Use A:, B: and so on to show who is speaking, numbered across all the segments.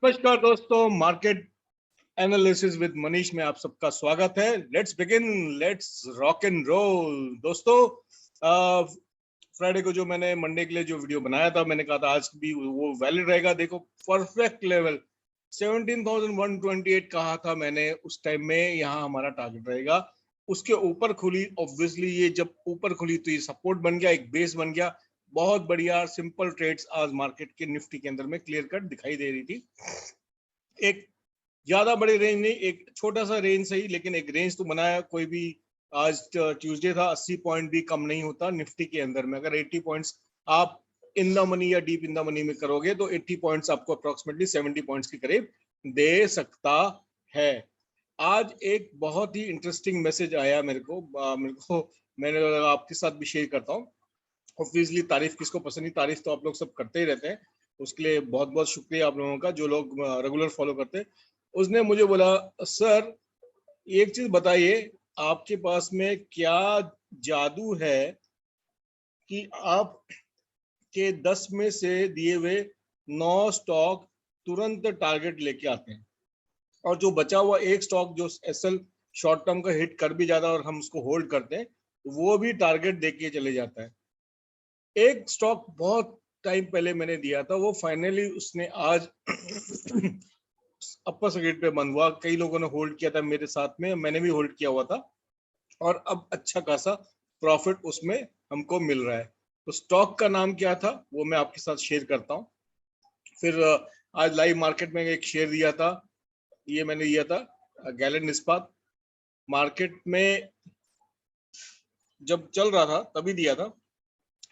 A: नमस्कार दोस्तों, market analysis with Manish में आप सबका स्वागत है। Let's begin, let's rock and roll. दोस्तों, फ्राइडे को जो मैंने मंडे के लिए जो वीडियो बनाया था, मैंने कहा था आज भी वो वैलिड रहेगा। देखो, परफेक्ट लेवल 17,128 कहा था मैंने उस टाइम में, यहाँ हमारा टारगेट रहेगा। उसके ऊपर खुली, ऑब्वियसली ये जब ऊपर खुली तो ये सपोर्ट बन गया, एक बेस बन गया। बहुत बढ़िया सिंपल ट्रेड्स आज मार्केट के निफ्टी के अंदर में क्लियर कट दिखाई दे रही थी। एक ज्यादा बड़ी रेंज नहीं, एक छोटा सा रेंज सही, लेकिन एक रेंज तो बनाया। कोई भी आज ट्यूसडे था, 80 पॉइंट भी कम नहीं होता निफ्टी के अंदर में। अगर 80 पॉइंट्स आप इन द मनी या डीप इन द मनी में करोगे तो 80 पॉइंट्स आपको अप्रोक्सीमेटली 70 पॉइंट्स के करीब दे सकता है। आज एक बहुत ही इंटरेस्टिंग मैसेज आया मेरे को मैंने आपके साथ भी शेयर करता हूँ। ऑब्वियसली तारीफ किसको पसंद नहीं, तारीफ तो आप लोग सब करते ही रहते हैं। उसके लिए बहुत बहुत शुक्रिया आप लोगों का, जो लोग रेगुलर फॉलो करते हैं। उसने मुझे बोला, सर एक चीज बताइए, आपके पास में क्या जादू है कि आप के 10 में से दिए हुए 9 स्टॉक तुरंत टारगेट लेके आते हैं, और जो बचा हुआ एक स्टॉक जो एसएल शॉर्ट टर्म का हिट कर भी जाता है और हम उसको होल्ड करते हैं, वो भी टारगेट देके चले जाता है। एक स्टॉक बहुत टाइम पहले मैंने दिया था, वो फाइनली उसने आज अपर सर्किट पे बंद हुआ। कई लोगों ने होल्ड किया था मेरे साथ में, मैंने भी होल्ड किया हुआ था, और अब अच्छा खासा प्रॉफिट उसमें हमको मिल रहा है। तो स्टॉक का नाम क्या था वो मैं आपके साथ शेयर करता हूँ। फिर आज लाइव मार्केट में एक शेयर दिया था, ये मैंने दिया था गैलेंट इस्पात। मार्केट में जब चल रहा था तभी दिया था,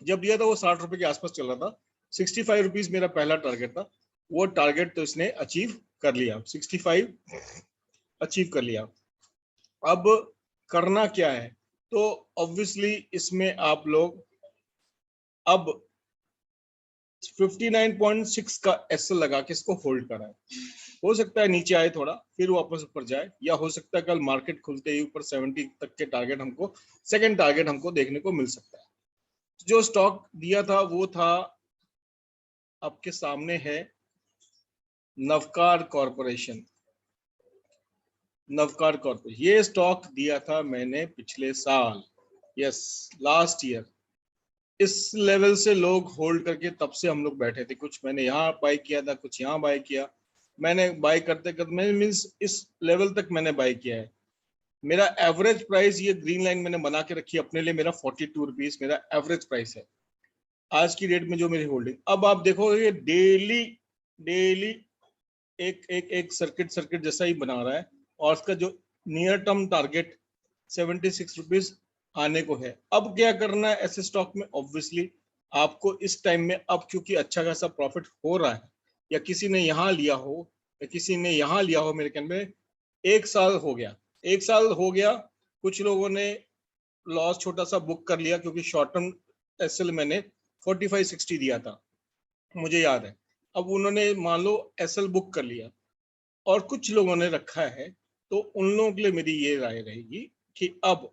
A: जब दिया था वो 60 रुपए के आसपास चल रहा था। 65 रुपीज मेरा पहला टारगेट था, वो टारगेट तो इसने अचीव कर लिया, 65 अचीव कर लिया। अब करना क्या है, तो ऑब्वियसली इसमें आप लोग अब 59.6 का एस लगा के इसको होल्ड करा है। हो सकता है नीचे आए थोड़ा, फिर वापस ऊपर जाए, या हो सकता है कल मार्केट खुलते ही ऊपर 70 तक के टारगेट हमको, सेकंड टारगेट हमको देखने को मिल सकता है। जो स्टॉक दिया था वो था, आपके सामने है, नवकार कॉरपोरेशन। नवकार कॉरपोरेशन, ये स्टॉक दिया था मैंने पिछले साल, यस लास्ट ईयर। इस लेवल से लोग होल्ड करके तब से हम लोग बैठे थे। कुछ मैंने यहाँ बाय किया था, कुछ यहाँ बाय किया। मैंने बाय करते करते मैंने मीन्स इस लेवल तक मैंने बाय किया है। मेरा एवरेज प्राइस, ये ग्रीन लाइन मैंने बना के रखी अपने लिए, मेरा 42 रुपीज मेरा एवरेज प्राइस है आज की डेट में जो मेरी होल्डिंग। अब आप देखो, ये डेली डेली एक एक एक सर्किट जैसा ही बना रहा है, और उसका जो नियर टर्म टारगेट 76 रुपीज आने को है। अब क्या करना है ऐसे स्टॉक में, ऑब्वियसली आपको इस टाइम में, अब क्योंकि अच्छा खासा प्रॉफिट हो रहा है, या किसी ने यहाँ लिया हो या किसी ने यहाँ लिया हो, मेरे कहने में 1 साल हो गया, 1 साल हो गया। कुछ लोगों ने लॉस छोटा सा बुक कर लिया, क्योंकि शॉर्ट टर्म एसएल मैंने 45-60 दिया था, मुझे याद है। अब उन्होंने मान लो एसएल बुक कर लिया और कुछ लोगों ने रखा है, तो उन लोगों के लिए मेरी ये राय रहेगी कि अब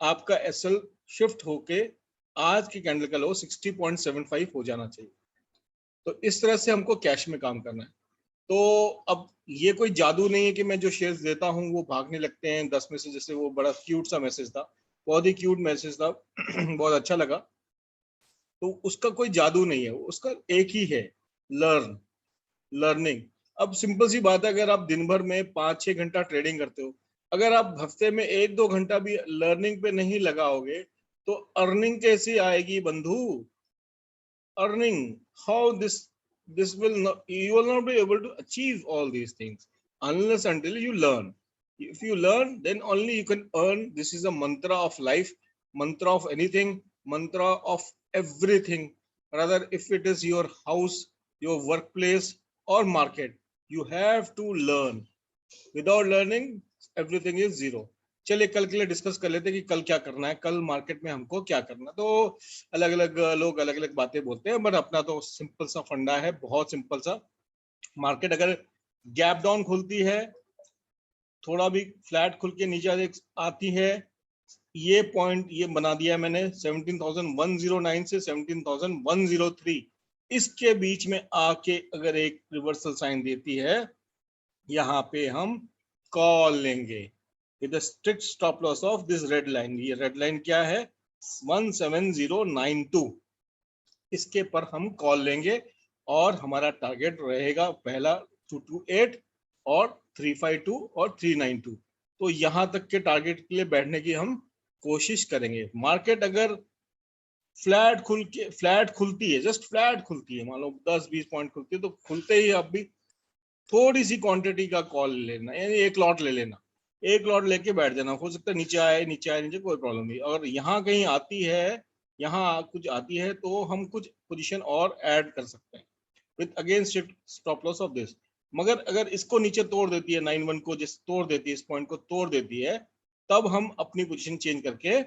A: आपका एसएल शिफ्ट होके आज की कैंडल का लो 60.75 हो जाना चाहिए। तो इस तरह से हमको कैश में काम करना है। तो अब ये कोई जादू नहीं है कि मैं जो शेयर्स देता हूँ वो भागने लगते हैं 10 में से। जैसे वो बड़ा क्यूट सा मैसेज था, बहुत ही क्यूट मैसेज था बहुत अच्छा लगा। तो उसका कोई जादू नहीं है, उसका एक ही है, लर्निंग। अब सिंपल सी बात है, अगर आप दिन भर में 5-6 घंटा ट्रेडिंग करते हो, अगर आप हफ्ते में 1-2 घंटा भी लर्निंग पे नहीं लगाओगे तो अर्निंग कैसी आएगी बंधु? Earning, how this will not, you will not be able to achieve all these things unless until you learn. If you learn, then only you can earn. This is a mantra of life, mantra of anything, mantra of everything. Rather, if it is your house, your workplace or market, you have to learn. Without learning, everything is zero. चलिए कल के लिए discuss कर लेते हैं कि कल क्या करना है, कल मार्केट में हमको क्या करना। तो अलग अलग लोग अलग अलग बातें बोलते हैं, बट अपना तो सिंपल सा फंडा है, बहुत सिंपल सा। मार्केट अगर गैप डाउन खुलती है, थोड़ा भी फ्लैट खुल के नीचे आती है, ये पॉइंट ये बना दिया है मैंने 17,109 से 17,103, इसके बीच में आके अगर एक रिवर्सल साइन देती है, यहाँ पे हम कॉल लेंगे with the strict stop loss of this red line. ये रेड लाइन क्या है? 17092। इसके पर हम कॉल लेंगे और हमारा टारगेट रहेगा पहला 228 और 352 और 392। तो यहाँ तक के टारगेट के लिए बैठने की हम कोशिश करेंगे। मार्केट अगर फ्लैट खुलती है, जस्ट फ्लैट खुलती है, मान लो 10-20 पॉइंट खुलती है, तो खुलते ही आप भी थोड़ी सी क्वांटिटी का कॉल लेना, यानी एक लॉट ले लेना, एक लॉट लेके बैठ जाना। हो सकता है नीचे आए, नीचे कोई प्रॉब्लम नहीं। अगर यहाँ कहीं आती है, यहाँ कुछ आती है, तो हम कुछ पोजीशन और ऐड कर सकते हैं with again stop loss of this. मगर अगर इसको नीचे तोड़ देती है, 91 को जिस तोड़ देती है, इस पॉइंट को तोड़ देती है, तब हम अपनी पोजीशन चेंज करके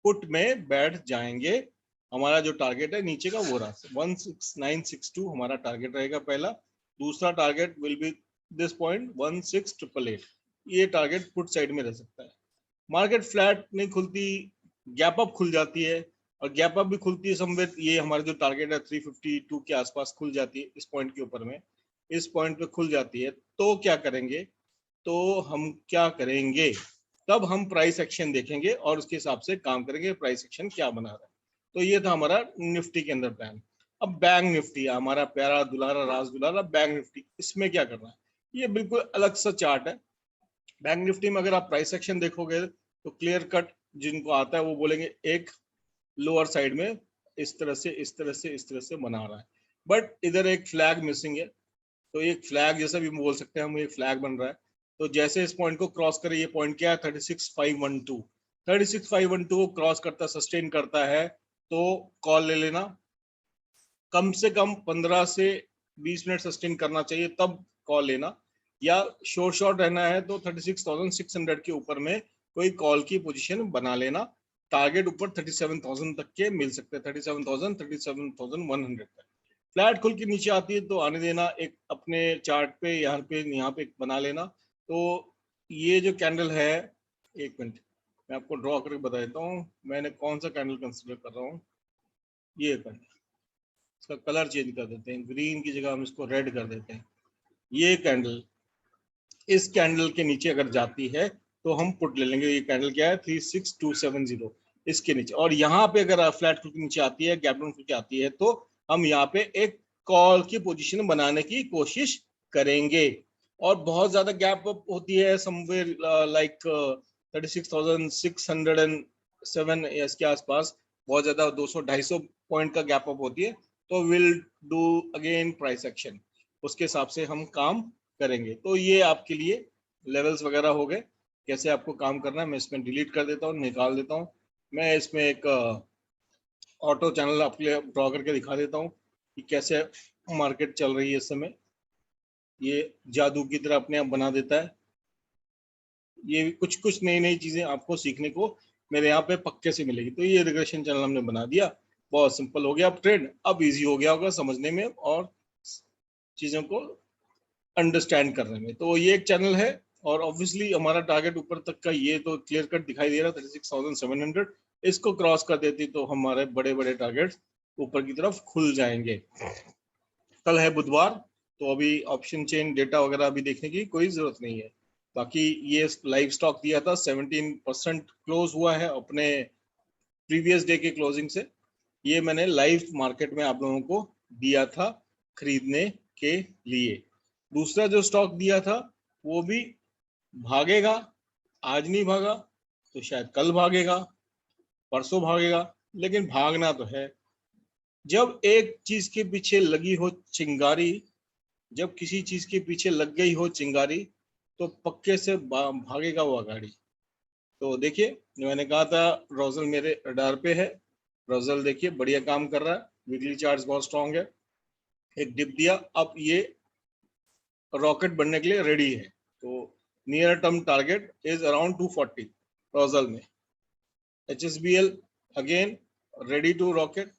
A: पुट में बैठ जाएंगे। हमारा जो टारगेट है नीचे का वो रहा 16962 हमारा टारगेट रहेगा पहला। दूसरा target will be this point 16888। ये टारगेट पुट साइड में रह सकता है। मार्केट फ्लैट नहीं खुलती, गैप अप खुल जाती है, और गैप अप भी खुलती है समवेयर, ये हमारा जो टारगेट है 352 के आसपास खुल जाती है, इस पॉइंट के ऊपर में, इस पॉइंट पे खुल जाती है, तो क्या करेंगे? तो हम क्या करेंगे, तब हम प्राइस एक्शन देखेंगे और उसके हिसाब से काम करेंगे, प्राइस एक्शन क्या बना रहा है। तो ये था हमारा निफ्टी के अंदर प्लान। अब बैंक निफ्टी, हमारा प्यारा दुलारा राज दुलारा बैंक निफ्टी, इसमें क्या करना है? ये बिल्कुल अलग सा चार्ट है। बैंक निफ्टी में अगर आप प्राइस एक्शन देखोगे तो क्लियर कट जिनको आता है वो बोलेंगे एक लोअर साइड में इस तरह से इस तरह से इस तरह से बना रहा है, बट इधर एक फ्लैग मिसिंग है। तो एक फ्लैग जैसा भी बोल सकते हैं हम, एक फ्लैग बन रहा है। तो जैसे इस पॉइंट को क्रॉस करे, ये पॉइंट क्या है 36512, 36512 को क्रॉस करता, सस्टेन करता है, तो कॉल ले लेना। कम से कम 15 से 20 मिनट सस्टेन करना चाहिए, तब कॉल लेना। या शॉर्ट रहना है तो 36,600 के ऊपर में कोई कॉल की पोजीशन बना लेना। टारगेट ऊपर 37,000 तक के मिल सकते हैं, 37,000 37,100 तक। फ्लैट खुल के नीचे आती है तो आने देना, एक अपने चार्ट पे यहाँ पे बना लेना। तो ये जो कैंडल है, एक मिनट मैं आपको ड्रॉ करके बता देता हूँ मैंने कौन सा कैंडल कंसिडर कर रहा हूँ। ये कैंडल, इसका कलर चेंज कर देते हैं, ग्रीन की जगह हम इसको रेड कर देते हैं। ये कैंडल, इस कैंडल के नीचे अगर जाती है तो हम पुट ले लेंगे। ये कैंडल क्या है 36270, इसके नीचे। और यहाँ पे अगर फ्लैट के नीचे आती है, गैप डाउन के आती है, तो हम यहाँ पे एक कॉल की पोजीशन बनाने की कोशिश करेंगे। और बहुत ज्यादा गैप अप होती है समवेयर लाइक 36,607 इसके आसपास, बहुत ज्यादा 200-250 पॉइंट का गैप अप होती है, तो will do again price action, उसके हिसाब से हम काम करेंगे। तो ये आपके लिए लेवल्स वगैरह हो गए, कैसे आपको काम करना है। मैं इसमें डिलीट कर देता हूँ, निकाल देता हूँ। मैं इसमें एक ऑटो चैनल आपके लिए ड्रॉ करके दिखा देता हूँ कि कैसे मार्केट चल रही है इस समय। ये जादू की तरह अपने आप बना देता है। ये कुछ कुछ नई नई चीजें आपको सीखने को मेरे यहाँ पे पक्के से मिलेगी। तो ये रिग्रेशन चैनल हमने बना दिया, बहुत सिंपल हो गया। अब ट्रेड अब इजी हो गया होगा समझने में और चीजों को अंडरस्टैंड करने में। तो ये एक चैनल है, और ऑब्वियसली हमारा टारगेट ऊपर तक का ये तो क्लियर कट दिखाई दे रहा है 36,700। इसको क्रॉस कर देती तो हमारे बड़े बड़े टारगेट ऊपर की तरफ खुल जाएंगे। कल है बुधवार, तो अभी ऑप्शन चेन डेटा वगैरह अभी देखने की कोई जरूरत नहीं है। बाकी ये लाइव स्टॉक दिया था 17% क्लोज हुआ है अपने प्रीवियस डे के क्लोजिंग से। ये मैंने लाइव मार्केट में आप लोगों को दिया था खरीदने के लिए। दूसरा जो स्टॉक दिया था वो भी भागेगा, आज नहीं भागा तो शायद कल भागेगा, परसों भागेगा, लेकिन भागना तो है। जब एक चीज के पीछे लगी हो चिंगारी, जब किसी चीज के पीछे लग गई हो चिंगारी, तो पक्के से भागेगा वो गाड़ी। तो देखिए, मैंने कहा था रोजल मेरे रडार पे है। रोजल देखिए बढ़िया काम कर रहा है, वीकली चार्ट बहुत स्ट्रांग है। एक डिप दिया, अब ये रॉकेट बनने के लिए रेडी है। तो near term target is around 240 रोजल में। HSBL again ready to rocket.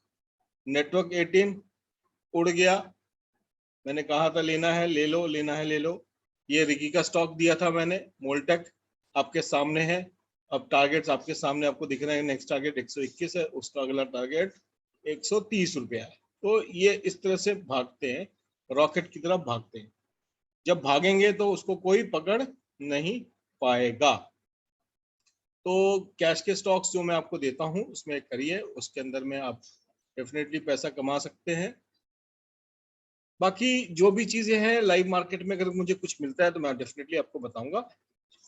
A: Network 18 उड़ गया, मैंने कहा था लेना है ले लो, लेना है ले लो। ये रिकी का स्टॉक दिया था मैंने, मोल्टेक, आपके सामने है। अब टारगेट्स आपके सामने आपको दिख रहे हैं। नेक्स्ट टारगेट 121 है, उसका अगला टारगेट 130 रुपया है। तो ये इस तरह से भागते हैं, रॉकेट की तरह भागते हैं। जब भागेंगे तो उसको कोई पकड़ नहीं पाएगा। तो कैश के स्टॉक्स जो मैं आपको देता हूं उसमें करिए, उसके अंदर में आप डेफिनेटली पैसा कमा सकते हैं। बाकी जो भी चीजें हैं लाइव मार्केट में, अगर मुझे कुछ मिलता है तो मैं डेफिनेटली आपको बताऊंगा।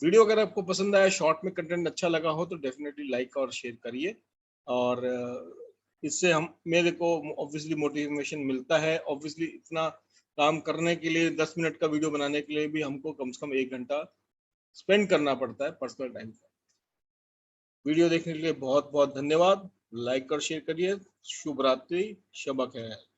A: वीडियो अगर आपको पसंद आया, शॉर्ट में कंटेंट अच्छा लगा हो तो डेफिनेटली लाइक और शेयर करिए। और इससे हम मेरे को ऑब्वियसली मोटिवेशन मिलता है। ऑब्वियसली इतना काम करने के लिए, 10 मिनट का वीडियो बनाने के लिए भी हमको कम से कम 1 घंटा स्पेंड करना पड़ता है पर्सनल टाइम का। वीडियो देखने के लिए बहुत बहुत धन्यवाद। लाइक और शेयर करिए। शुभ रात्रि, शब खैर।